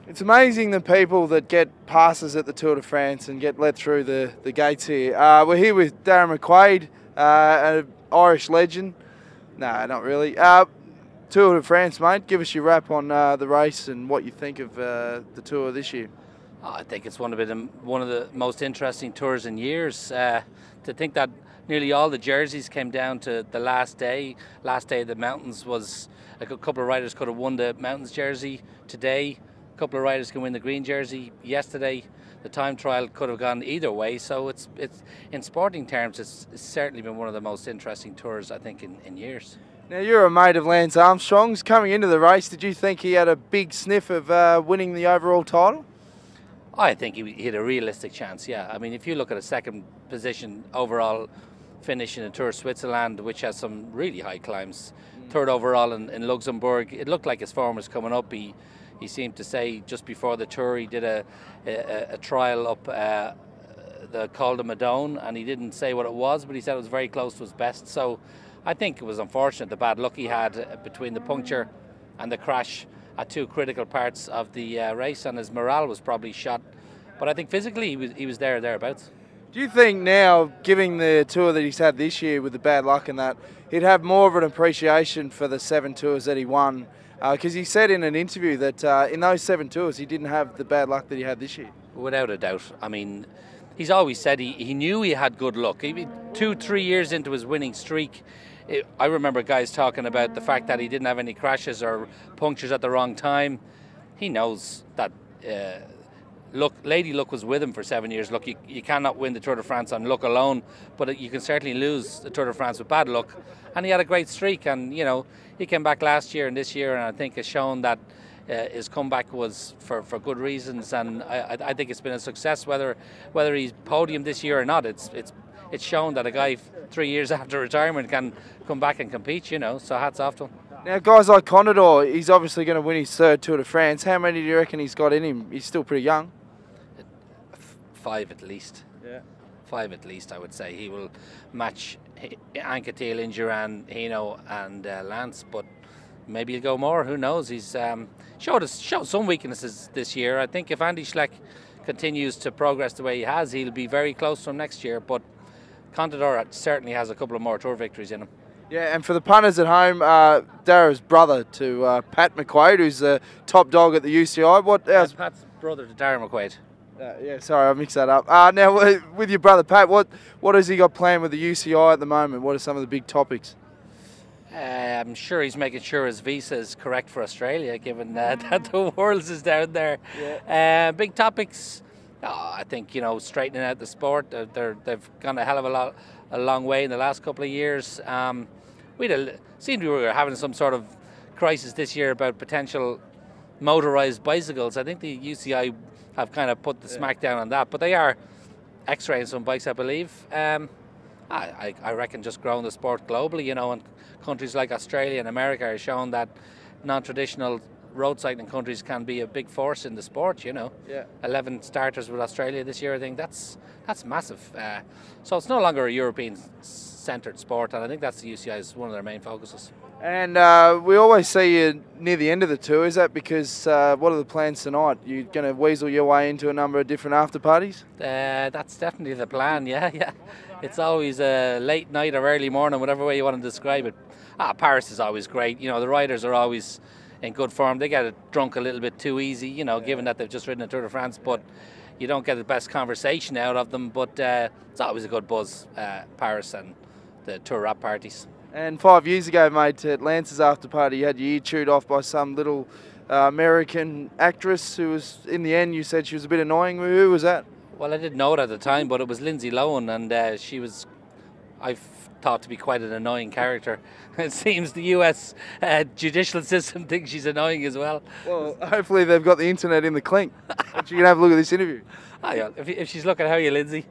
It's amazing the people that get passes at the Tour de France and get let through the gates here. We're here with Darach McQuaid, an Irish legend. No, not really. Tour de France, mate. Give us your wrap on the race and what you think of the Tour this year. I think it's one of the most interesting tours in years. To think that nearly all the jerseys came down to the last day. Last day of the mountains was a couple of riders could have won the mountains jersey today. A couple of riders can win the green jersey yesterday. The time trial could have gone either way. So it's in sporting terms, it's certainly been one of the most interesting tours I think in years. Now, you're a mate of Lance Armstrong's. Coming into the race, did you think he had a big sniff of winning the overall title? I think he had a realistic chance, yeah. I mean, if you look at a second position overall finish in the Tour of Switzerland, which has some really high climbs, third overall in Luxembourg, it looked like his form was coming up. He seemed to say just before the Tour he did a trial up the Col de Madone, and he didn't say what it was, but he said it was very close to his best. So I think it was unfortunate, the bad luck he had between the puncture and the crash at two critical parts of the race, and his morale was probably shot. But I think physically he was there or thereabouts. Do you think now, given the tour that he's had this year with the bad luck and that, he'd have more of an appreciation for the 7 tours that he won? Because he said in an interview that in those 7 tours he didn't have the bad luck that he had this year. Without a doubt. I mean, he's always said he knew he had good luck. 2-3 years into his winning streak, I remember guys talking about the fact that he didn't have any crashes or punctures at the wrong time. He knows that Lady Luck was with him for 7 years. Look, you cannot win the Tour de France on luck alone, but you can certainly lose the Tour de France with bad luck. And he had a great streak, and you know, he came back last year and this year, and I think has shown that his comeback was for good reasons, and I think it's been a success. Whether he's podium this year or not, it's shown that a guy 3 years after retirement can come back and compete. You know, so hats off to him. Now, guys like Contador, he's obviously going to win his 3rd Tour de France. How many do you reckon he's got in him? He's still pretty young. 5 at least. Yeah. 5 at least, I would say. He will match Anquetil, Indurain, Hino and Lance, but maybe he'll go more. Who knows? He's showed some weaknesses this year. I think if Andy Schleck continues to progress the way he has, he'll be very close from next year, but Contador certainly has a couple of more Tour victories in him. Yeah, and for the punters at home, Darach's brother to Pat McQuaid, who's the top dog at the UCI. Pat's brother to Darach McQuaid. Yeah, sorry, I mixed that up. Now, with your brother Pat, what has he got planned with the UCI at the moment? What are some of the big topics? I'm sure he's making sure his visa is correct for Australia, given that the Worlds is down there. Yeah. Big topics. I think, you know, straightening out the sport. They've gone a hell of a long way in the last couple of years. Seemed we were having some sort of crisis this year about potential motorised bicycles. I think the UCI have kind of put the smack down on that, but they are X-raying some bikes, I believe. I reckon just growing the sport globally, you know, and countries like Australia and America are showing that non-traditional road cycling countries can be a big force in the sport, you know. Yeah. 11 starters with Australia this year, I think that's massive. So it's no longer a European-centred sport, and I think that's the UCI's one of their main focuses. And we always see you near the end of the tour. Is that because what are the plans tonight? You're going to weasel your way into a number of different after parties? That's definitely the plan, yeah. It's always a late night or early morning, whatever way you want to describe it. Paris is always great. You know, the riders are always in good form. They get drunk a little bit too easy, you know, given that they've just ridden the Tour de France, but you don't get the best conversation out of them. But it's always a good buzz, Paris and the Tour rap parties. And 5 years ago, mate, at Lance's after party, you had your ear chewed off by some little American actress who was, in the end, you said she was a bit annoying. Who was that? Well, I didn't know it at the time, but it was Linsay Lohan, and she was, I've thought to be quite an annoying character. It seems the US judicial system thinks she's annoying as well. Well, hopefully they've got the internet in the clink. You can have a look at this interview. If she's looking, how are you, Lindsay?